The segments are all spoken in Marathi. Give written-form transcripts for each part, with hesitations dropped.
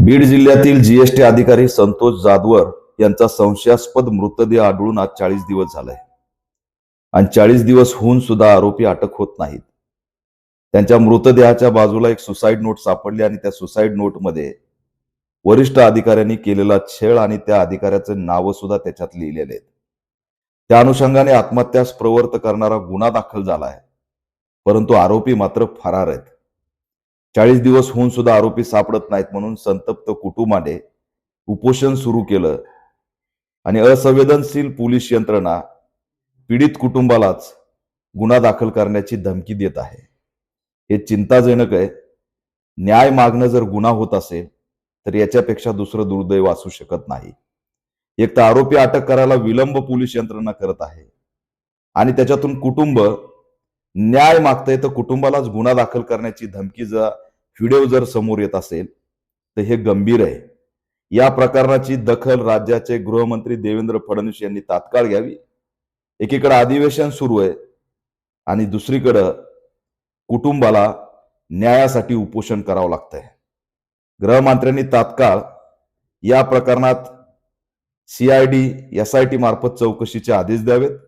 बीड जिल्ह्यातील जीएसटी अधिकारी संतोष जाधवर यांचा संशयास्पद मृतदेह आढळून आज 40 दिवस झालाय आणि 40 दिवस होऊन सुद्धा आरोपी अटक होत नाहीत. त्यांच्या मृतदेहाच्या बाजूला एक सुसाईड नोट सापडली आणि त्या सुसाईड नोटमध्ये वरिष्ठ अधिकाऱ्यांनी केलेला छळ आणि त्या अधिकाऱ्याचे नाव सुद्धा त्याच्यात लिहिलेले आहेत. त्या अनुषंगाने आत्महत्यास प्रवृत्त करणारा गुन्हा दाखल झाला आहे, परंतु आरोपी मात्र फरार आहेत. 40 दिवस होऊन सुद्धा आरोपी सापडत नाहीत म्हणून संतप्त कुटुंबाने उपोषण सुरू केलं आणि असंवेदनशील पोलीस यंत्रणा पीडित कुटुंबालाच गुन्हा दाखल करण्याची धमकी देत आहे. हे चिंताजनक आहे. न्याय मागणं जर गुन्हा होत असेल तर याच्यापेक्षा दुसरं दुर्दैव असू शकत नाही. एक तर आरोपी अटक करायला विलंब पोलीस यंत्रणा करत आहे आणि त्याच्यातून कुटुंब न्याय मागतंय, तर कुटुंबालाच गुन्हा दाखल करण्याची धमकी व्हिडिओ जर समोर येत असेल तर हे गंभीर आहे. या प्रकरणाची दखल राज्याचे गृहमंत्री देवेंद्र फडणवीस यांनी तात्काळ घ्यावी. एकीकडे अधिवेशन सुरू आहे आणि दुसरीकडे कुटुंबाला न्यायासाठी उपोषण करावं लागतंय. गृहमंत्र्यांनी तात्काळ या प्रकरणात CID SIT मार्फत चौकशीचे आदेश द्यावेत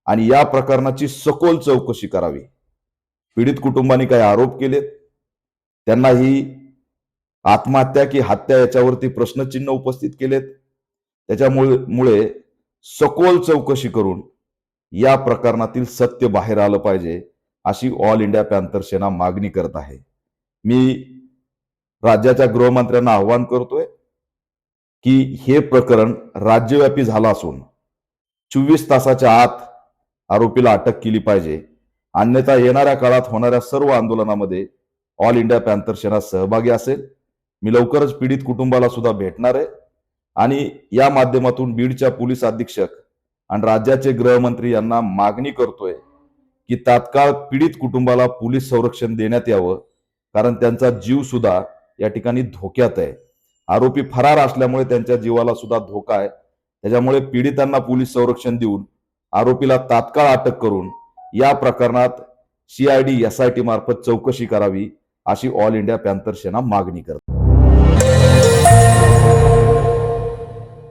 आणि या प्रकरणाची सखोल चौकशी करावी. पीडित कुटुंबांनी काही आरोप केलेत, त्यांना ही आत्महत्या की हत्या याच्यावरती प्रश्नचिन्ह उपस्थित केलेत. त्याच्यामुळे सखोल चौकशी करून या प्रकरणातील सत्य बाहेर आलं पाहिजे अशी ऑल इंडिया पॅंथर सेना मागणी करत आहे. मी राज्याच्या गृहमंत्र्यांना आवाहन करतोय की हे प्रकरण राज्यव्यापी झालं असून 24 तासाच्या आत आरोपीला अटक केली पाहिजे. अन्यथा येणाऱ्या काळात होणाऱ्या सर्व आंदोलनामध्ये ऑल इंडिया पॅंथर सेना सहभागी असेल. मी लवकरच पीडित कुटुंबाला सुद्धा भेटणार आहे आणि या माध्यमातून बीडच्या पोलीस अधीक्षक आणि राज्याचे गृहमंत्री यांना मागणी करतोय की तात्काळ पीडित कुटुंबाला पोलीस संरक्षण देण्यात यावं, कारण त्यांचा जीव सुद्धा या ठिकाणी धोक्यात आहे. आरोपी फरार असल्यामुळे त्यांच्या जीवाला सुद्धा धोका आहे. त्याच्यामुळे पीडितांना पोलीस संरक्षण देऊन आरोपीला तात्काळ अटक करून या प्रकरणात CID SIT मार्फत चौकशी करावी अशी ऑल इंडिया पॅंथर सेना मागणी करते.